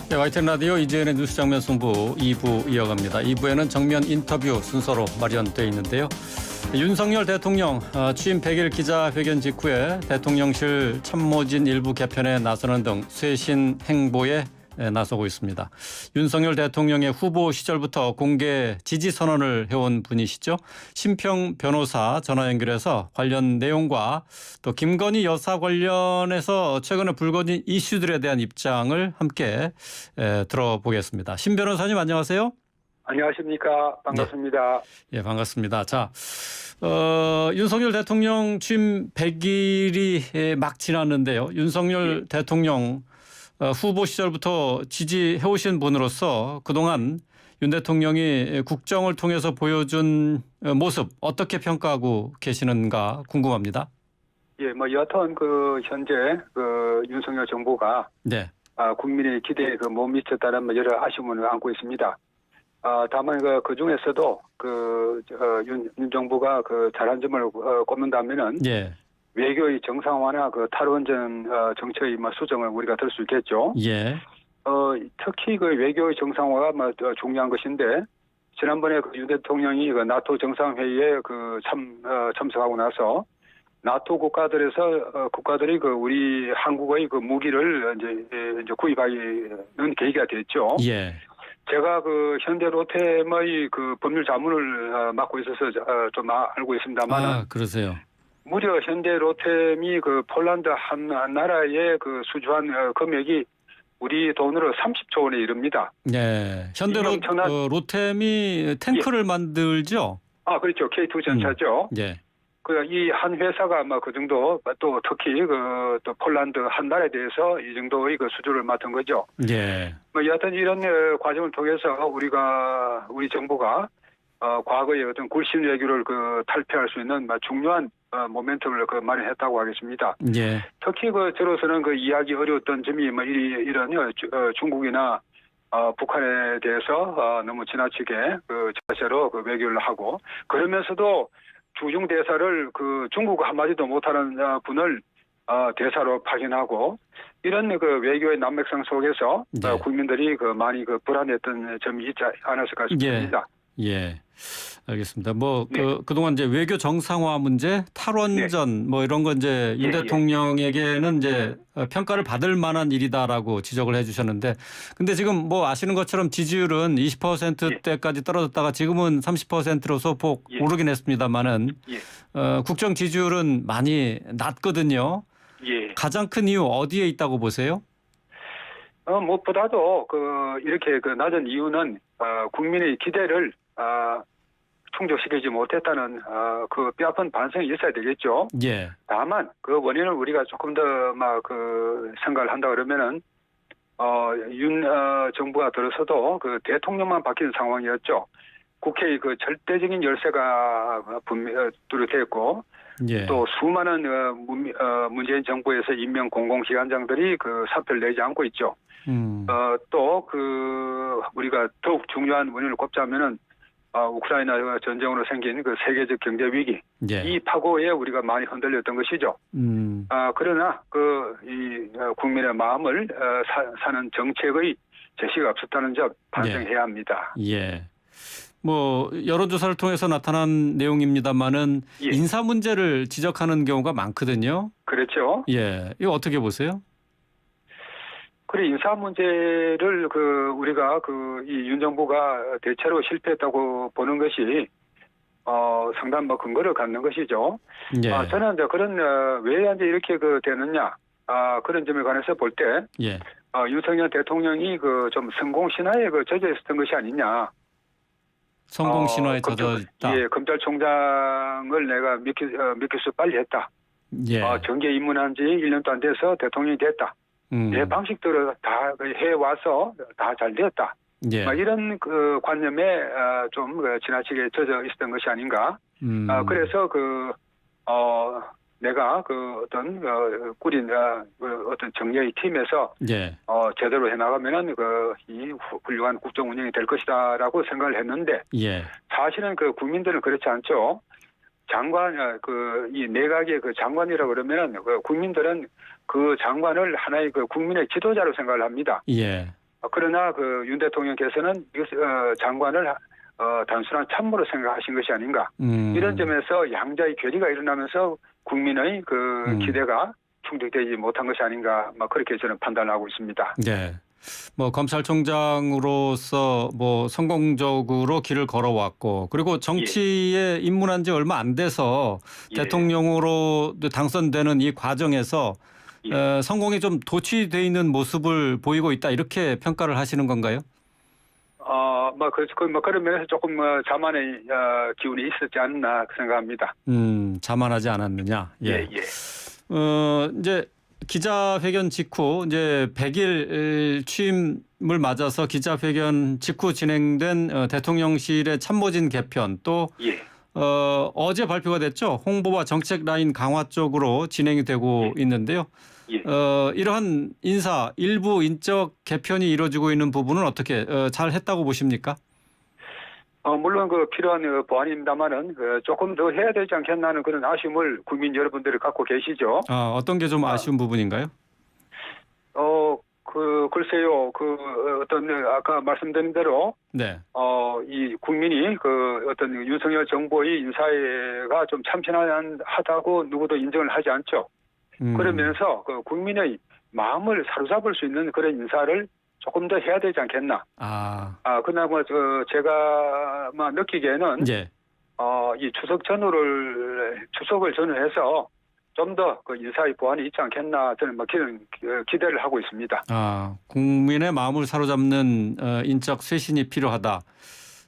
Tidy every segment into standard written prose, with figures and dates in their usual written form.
네, YTN 라디오 이재현의 뉴스 장면 승부 2부 이어갑니다. 2부에는 정면 인터뷰 순서로 마련되어 있는데요. 윤석열 대통령 취임 100일 기자회견 직후에 대통령실 참모진 일부 개편에 나서는 등 쇄신 행보에 나서고 있습니다. 윤석열 대통령의 후보 시절부터 공개 지지 선언을 해온 분이시죠. 심평 변호사 전화 연결해서 관련 내용과 또 김건희 여사 관련해서 최근에 불거진 이슈들에 대한 입장을 함께 들어보겠습니다. 심 변호사님 안녕하세요. 안녕하십니까. 반갑습니다. 네. 예, 반갑습니다. 자, 윤석열 대통령 취임 100일이 막 지났는데요. 윤석열 대통령 후보 시절부터 지지해오신 분으로서 그동안 윤 대통령이 국정을 통해서 보여준 모습 어떻게 평가하고 계시는가 궁금합니다. 예, 여하튼 현재 윤석열 정부가 네. 국민의 기대에 못 미쳤다는 여러 아쉬움을 안고 있습니다. 다만 그 중에서도 윤 정부가 잘한 점을 꼽는다면은 예. 외교의 정상화나 탈원전 정책의 수정을 우리가 들 수 있겠죠. 예. 특히 외교의 정상화가 중요한 것인데 지난번에 윤 대통령이 나토 정상회의에 참석하고 나서 나토 국가들이 우리 한국의 무기를 이제 구입하는 계기가 됐죠. 예. 제가 현대 로템의 법률 자문을 맡고 있어서 좀 알고 있습니다만. 그러세요. 무려 현대 로템이 폴란드 한 나라에 수주한 금액이 우리 돈으로 30조 원에 이릅니다. 네. 현대 로템이 탱크를 만들죠? 그렇죠. K2 전차죠. 예. 이 한 회사가 그 정도 또 특히 또 폴란드 한 나라에 대해서 이 정도의 수주를 맡은 거죠. 예. 여하튼 이런 과정을 통해서 우리 정부가 과거의 어떤 굴신 외교를 탈피할 수 있는 중요한 모멘텀을 마련했다고 하겠습니다. 예. 특히 저로서는 이해하기 어려웠던 점이 이런 중국이나 북한에 대해서 너무 지나치게 자세로 외교를 하고 그러면서도 주중 대사를 중국 한마디도 못하는 분을 대사로 파견하고 이런 외교의 난맥상 속에서 네. 국민들이 많이 불안했던 점이 있지 않았을까 싶습니다. 예. 알겠습니다. 네. 그동안 이제 외교 정상화 문제, 탈원전 이런 건 이제 윤 대통령에게는 이제 평가를 받을 만한 일이다라고 지적을 해 주셨는데 근데 지금 아시는 것처럼 지지율은 20%대까지 떨어졌다가 지금은 30%로 소폭 오르긴 했습니다만은 국정 지지율은 많이 낮거든요. 예. 가장 큰 이유 어디에 있다고 보세요? 무엇보다도 이렇게 낮은 이유는 국민의 기대를 충족시키지 못했다는 뼈아픈 반성이 있어야 되겠죠. 예. 다만 원인을 우리가 조금 더 생각을 한다 그러면은 윤 정부가 들어서도 대통령만 바뀌는 상황이었죠. 국회의 절대적인 열세가 뚜렷했고 예. 또 수많은 문재인 정부에서 임명 공공기관장들이 사표를 내지 않고 있죠. 또 우리가 더욱 중요한 원인을 꼽자면은 우크라이나 전쟁으로 생긴 세계적 경제 위기 이 파고에 우리가 많이 흔들렸던 것이죠. 그러나 이 국민의 마음을 사는 정책의 제시가 없었다는 점 반성해야 합니다. 예. 여론조사를 통해서 나타난 내용입니다만은 인사 문제를 지적하는 경우가 많거든요. 그렇죠. 예. 이거 어떻게 보세요? 인사 문제를 우리가 이 윤 정부가 대체로 실패했다고 보는 것이 상당한 근거를 갖는 것이죠. 예. 저는 왜 이렇게 되느냐 그런 점에 관해서 볼 때 윤석열 대통령이 좀 성공 신화에 젖어 있었던 것이 아니냐. 성공 신화에 젖어 있다. 예, 검찰총장을 내가 믿길 수 빨리 했다. 예. 정계 입문한 지 1년도 안 돼서 대통령이 됐다. 내 방식대로 다 해와서 다 잘 되었다. 예. 이런 관념에 좀 지나치게 젖어 있었던 것이 아닌가. 그래서 내가 어떤 꾸린 어떤 정례의 팀에서 제대로 해나가면은 이 훌륭한 국정 운영이 될 것이다라고 생각을 했는데 사실은 국민들은 그렇지 않죠. 장관, 이 내각의 장관이라 그러면은 국민들은 장관을 하나의 국민의 지도자로 생각을 합니다. 그러나 그 윤 대통령께서는 장관을 단순한 참모로 생각하신 것이 아닌가. 이런 점에서 양자의 괴리가 일어나면서 국민의 그 기대가 충족되지 못한 것이 아닌가. 그렇게 저는 판단하고 있습니다. 네. 뭐 검찰총장으로서 뭐 성공적으로 길을 걸어왔고 그리고 정치에 입문한 지 얼마 안 돼서 대통령으로 당선되는 이 과정에서 성공에 좀 도취돼 있는 모습을 보이고 있다 이렇게 평가를 하시는 건가요? 그런 면에서 조금 자만의 기운이 있었지 않나 생각합니다. 자만하지 않았느냐? 예. 이제 기자회견 직후 이제 100일 취임을 맞아서 기자회견 직후 진행된 대통령실의 참모진 개편 또 어제 발표가 됐죠. 홍보와 정책 라인 강화 쪽으로 진행이 되고 있는데요. 이러한 일부 인적 개편이 이루어지고 있는 부분은 어떻게 잘 했다고 보십니까? 물론 필요한 보완입니다만은 조금 더 해야 되지 않겠나 하는 그런 아쉬움을 국민 여러분들이 갖고 계시죠. 어떤 게 좀 아쉬운 부분인가요? 글쎄요. 아까 말씀드린 대로 네. 이 국민이 어떤 윤석열 정부의 인사가 좀 참신하다고 누구도 인정을 하지 않죠. 그러면서 국민의 마음을 사로잡을 수 있는 그런 인사를 조금 더 해야 되지 않겠나. 그나마 제가 느끼기에는 이 추석을 전후해서 좀 더 인사의 보완이 있지 않겠나 저는 기대를 하고 있습니다. 국민의 마음을 사로잡는 인적 쇄신이 필요하다.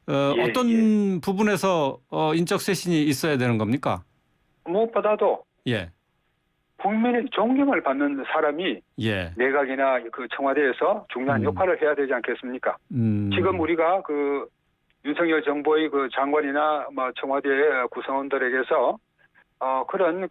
어떤 부분에서 인적 쇄신이 있어야 되는 겁니까? 무엇보다도 국민의 존경을 받는 사람이 내각이나 청와대에서 중요한 역할을 해야 되지 않겠습니까? 지금 우리가 윤석열 정부의 장관이나 청와대 구성원들에게서 그런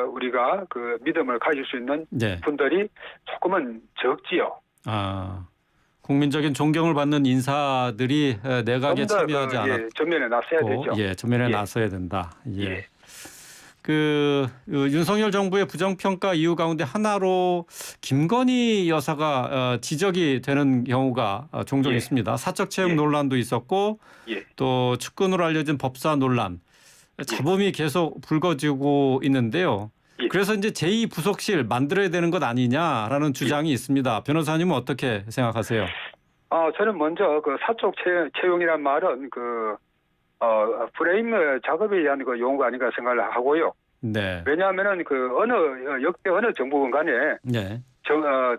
우리가 믿음을 가질 수 있는 분들이 조금은 적지요. 국민적인 존경을 받는 인사들이 내각에 참여하지 않았. 전면에 나서야 되죠. 전면에 나서야 된다. 윤석열 정부의 부정평가 이유 가운데 하나로 김건희 여사가 지적이 되는 경우가 종종 있습니다. 사적 채용 논란도 있었고 또 측근으로 알려진 법사 논란, 잡음이 계속 불거지고 있는데요. 그래서 이제 제2부속실 만들어야 되는 것 아니냐라는 주장이 있습니다. 변호사님은 어떻게 생각하세요? 저는 먼저 사적 채용이란 말은 프레임 작업에 의한 용어가 아닌가 생각을 하고요. 왜냐하면은 역대 어느 정부건 간에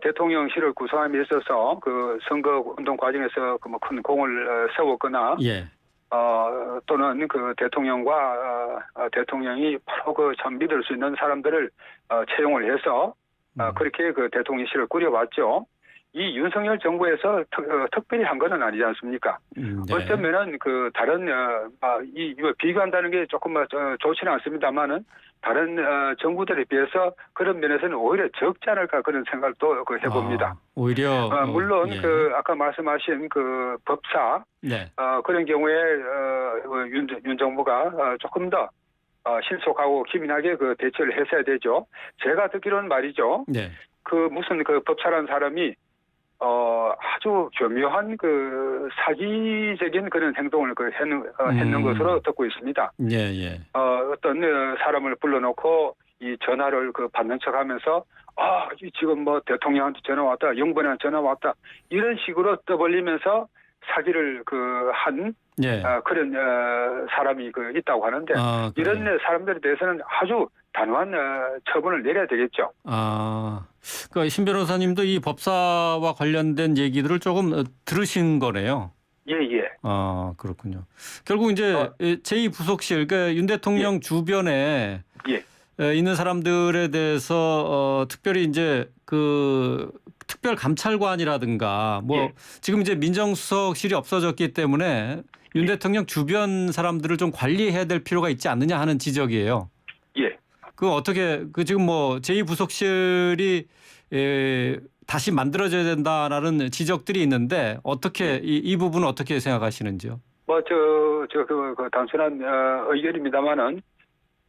대통령실을 구성함에 있어서 선거 운동 과정에서 큰 공을 세웠거나 또는 대통령과 대통령이 바로 참 믿을 수 있는 사람들을 채용을 해서 그렇게 대통령실을 꾸려왔죠. 이 윤석열 정부에서 특별히 한 것은 아니지 않습니까? 어쩌면은 다른 비교한다는 게 조금 좋지는 않습니다만은 다른 정부들에 비해서 그런 면에서는 오히려 적지 않을까 그런 생각도 해봅니다. 오히려 물론 아까 말씀하신 법사 그런 경우에 윤 정부가 조금 더 신속하고 기민하게 대처를 했어야 되죠. 제가 듣기로는 말이죠. 무슨 법사라는 사람이 아주 교묘한 사기적인 그런 행동을 했는 것으로 듣고 있습니다. 어떤 사람을 불러놓고 이 전화를 받는 척하면서 지금 대통령한테 전화 왔다, 영번에 전화 왔다 이런 식으로 떠벌리면서 사기를 한 그런 사람이 있다고 하는데 이런 사람들에 대해서는 아주 단호한 처분을 내려야 되겠죠. 그러니까 신 변호사님도 이 법사와 관련된 얘기들을 조금 들으신 거네요. 그렇군요. 결국 이제 제2부속실, 그러니까 윤 대통령 주변에 있는 사람들에 대해서 특별히 이제 특별 감찰관이라든가 지금 이제 민정수석실이 없어졌기 때문에 윤 대통령 주변 사람들을 좀 관리해야 될 필요가 있지 않느냐 하는 지적이에요. 어떻게 지금 제2부속실이 다시 만들어져야 된다라는 지적들이 있는데 어떻게 이 부분은 어떻게 생각하시는지요? 단순한 의견입니다만은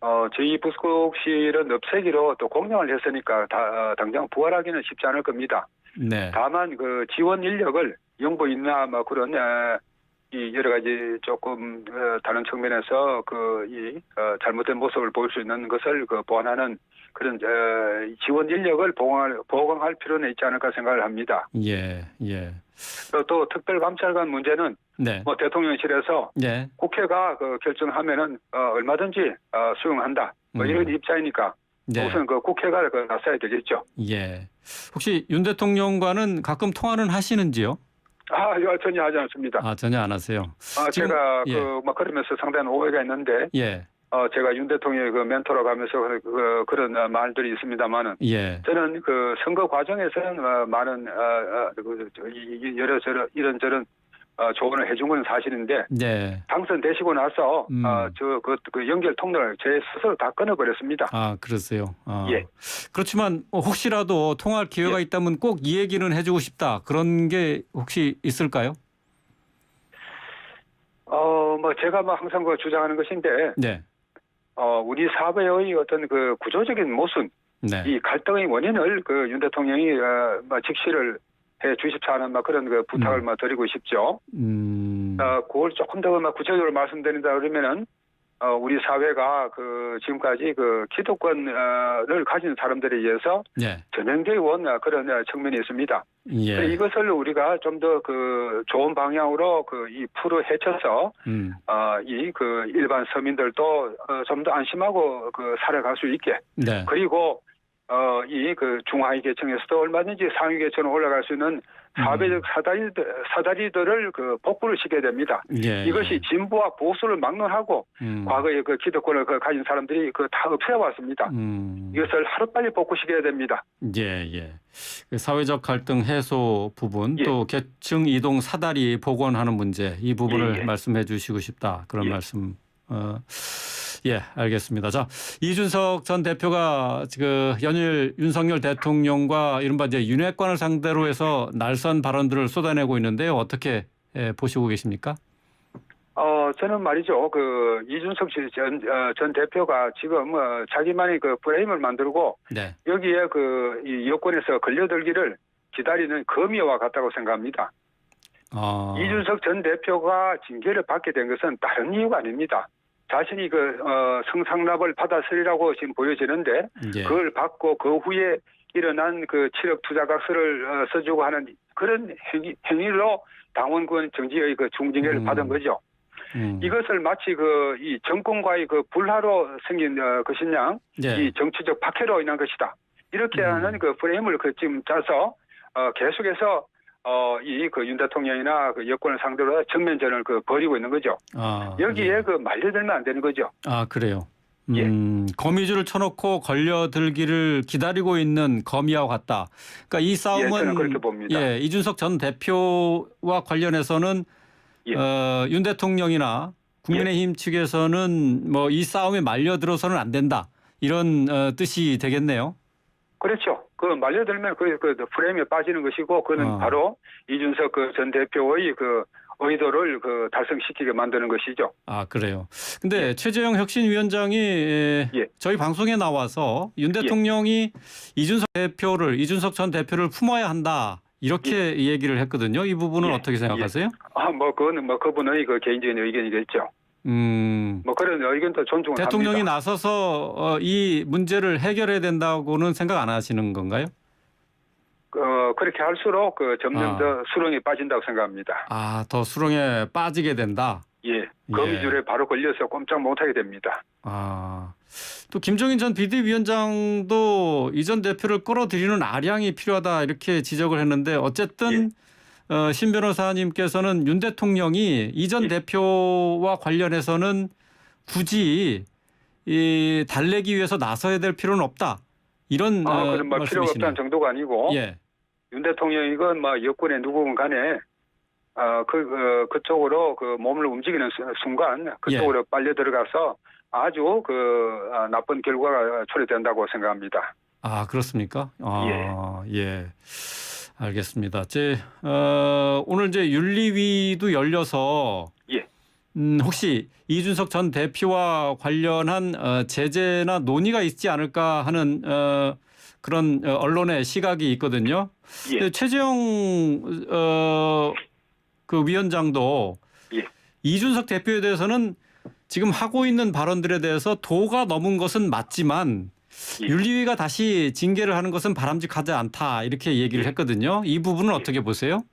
제2부속실은 없애기로 또 공약을 했으니까 당장 부활하기는 쉽지 않을 겁니다. 네. 다만 그 지원 인력을 영부인이나 뭐 그런 이 여러 가지 조금 다른 측면에서 잘못된 모습을 보일 수 있는 것을 보완하는 그런 지원 인력을 보강할 필요는 있지 않을까 생각을 합니다. 예, 예. 또 특별감찰관 문제는 네. 뭐 대통령실에서 예. 국회가 결정하면은 얼마든지 수용한다. 뭐 이런 입장이니까 네. 우선 국회가 나서야 되겠죠. 예. 혹시 윤 대통령과는 가끔 통화는 하시는지요? 전혀 하지 않습니다. 전혀 안 하세요. 지금, 제가 예. 막 그러면서 상당한 오해가 있는데, 예. 제가 윤 대통령의 mentor로 가면서 그런 말들이 있습니다만은, 예. 저는 선거 과정에서는 많은 이런저런 조언을 해준 건 사실인데, 네. 당선되시고 나서 연결 통로를 제 스스로 다 끊어버렸습니다. 그러세요. 예. 그렇지만 혹시라도 통화할 기회가 있다면 꼭 이 얘기는 해주고 싶다. 그런 게 혹시 있을까요? 제가 항상 주장하는 것인데, 네. 우리 사회의 어떤 구조적인 모순, 네. 이 갈등의 원인을 윤 대통령이 직시를 해 주십사 하는 그런 부탁을 드리고 싶죠. 그걸 조금 더 구체적으로 말씀드린다 그러면은 우리 사회가 지금까지 기득권을 가진 사람들에 의해서 네. 전형되어 온 그런 측면이 있습니다. 예. 이것을 우리가 좀 더 좋은 방향으로 이 풀을 헤쳐서 일반 서민들도 좀 더 안심하고 살아갈 수 있게. 네. 그리고 중하위 계층에서도 얼마든지 상위 계층으로 올라갈 수 있는 사회적 사다리들을 복구를 시켜야 됩니다. 예. 이것이 진보와 보수를 막론하고 과거에 기득권을 가진 사람들이 다 없애왔습니다. 이것을 하루빨리 복구시켜야 됩니다. 예, 예. 사회적 갈등 해소 부분, 예. 또 계층 이동 사다리 복원하는 문제, 이 부분을 예. 말씀해 주시고 싶다. 그런 예. 말씀. 예, 알겠습니다. 자, 이준석 전 대표가 연일 윤석열 대통령과 이른바 이제 윤핵관을 상대로 해서 날선 발언들을 쏟아내고 있는데요. 어떻게 보시고 계십니까? 저는 말이죠. 이준석 전 대표가 지금 자기만의 프레임을 만들고 네. 여기에 이 여권에서 걸려들기를 기다리는 거미와 같다고 생각합니다. 이준석 전 대표가 징계를 받게 된 것은 다른 이유가 아닙니다. 자신이 성상납을 받았으리라고 지금 보여지는데 예. 그걸 받고 그 후에 일어난 7억 투자각서를 써주고 하는 그런 행위로 당원권 정지의 중징계를 받은 거죠. 이것을 마치 이 정권과의 불화로 생긴 것이냐, 예. 이 정치적 박해로 인한 것이다. 이렇게 하는 프레임을 지금 짜서 계속해서 윤 대통령이나 여권을 상대로 전면전을 벌이고 있는 거죠. 여기에 예. 말려들면 안 되는 거죠. 그래요. 예. 거미줄을 쳐놓고 걸려들기를 기다리고 있는 거미와 같다. 그러니까 이 싸움은 저는 그렇게 봅니다. 예, 이준석 전 대표와 관련해서는 예. 윤 대통령이나 국민의힘 측에서는 이 싸움에 말려들어서는 안 된다. 이런 뜻이 되겠네요. 그렇죠. 말려들면 프레임에 빠지는 것이고 그는 바로 이준석 전 대표의 의도를 달성시키게 만드는 것이죠. 그래요. 근데 최재형 혁신위원장이 저희 방송에 나와서 윤 대통령이 이준석 전 대표를 품어야 한다. 이렇게 얘기를 했거든요. 이 부분은 어떻게 생각하세요? 그거는 그분의 개인적인 의견이겠죠. 그런 의견도 존중을 대통령이 합니다. 나서서 이 문제를 해결해야 된다고는 생각 안 하시는 건가요? 그렇게 할수록 점점 더 수렁에 빠진다고 생각합니다. 더 수렁에 빠지게 된다. 예, 거미줄에 바로 걸려서 꼼짝 못하게 됩니다. 또 김종인 전 비대위원장도 이 전 대표를 끌어들이는 아량이 필요하다 이렇게 지적을 했는데 어쨌든 신 변호사님께서는 윤 대통령이 이 전 대표와 관련해서는 굳이 달래기 위해서 나서야 될 필요는 없다. 이런 그런 필요가 말씀이시네요. 없다는 정도가 아니고 예. 윤 대통령이건 여권의 누구건 간에 그쪽으로 몸을 움직이는 순간 그쪽으로 빨려 들어가서 아주 나쁜 결과가 초래된다고 생각합니다. 그렇습니까? 예. 알겠습니다. 오늘 이제 윤리위도 열려서 혹시 이준석 전 대표와 관련한 제재나 논의가 있지 않을까 하는 그런 언론의 시각이 있거든요. 예. 최재형 그 위원장도 예. 이준석 대표에 대해서는 지금 하고 있는 발언들에 대해서 도가 넘은 것은 맞지만 예. 윤리위가 다시 징계를 하는 것은 바람직하지 않다 이렇게 얘기를 했거든요. 이 부분은 어떻게 보세요?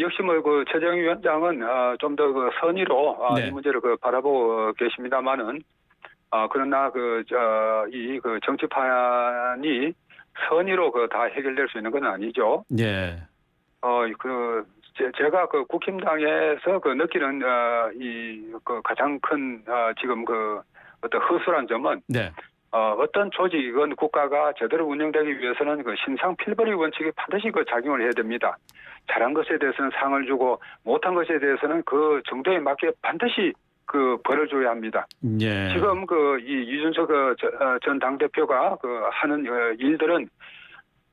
역시 그 최재형 위원장은 좀 더 그 선의로 네. 이 문제를 바라보고 계십니다만은 그러나 이 정치판이 선의로 다 해결될 수 있는 건 아니죠. 네. 제가 국힘당에서 느끼는 가장 큰 지금 어떤 허술한 점은 네. 어떤 조직은 국가가 제대로 운영되기 위해서는 신상 필벌이 원칙이 반드시 작용을 해야 됩니다. 잘한 것에 대해서는 상을 주고 못한 것에 대해서는 그 정도에 맞게 반드시 벌을 줘야 합니다. 예. 지금 이 이준석 전 당대표가 하는 일들은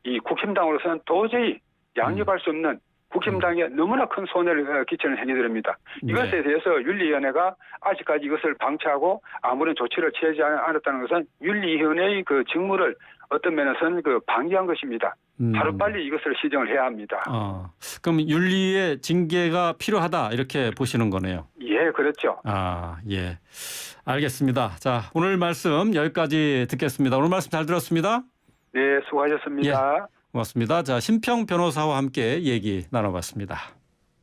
이 국힘당으로서는 도저히 양립할 수 없는 국힘당에 너무나 큰 손해를 끼치는 행위들입니다. 이것에 대해서 윤리위원회가 아직까지 이것을 방치하고 아무런 조치를 취하지 않았다는 것은 윤리위원회의 직무를 어떤 면에서는 방기한 것입니다. 하루빨리 이것을 시정을 해야 합니다. 그럼 윤리의 징계가 필요하다 이렇게 보시는 거네요. 예, 그렇죠. 예. 알겠습니다. 자, 오늘 말씀 여기까지 듣겠습니다. 오늘 말씀 잘 들었습니다. 네, 수고하셨습니다. 예, 고맙습니다. 자, 심평 변호사와 함께 얘기 나눠봤습니다.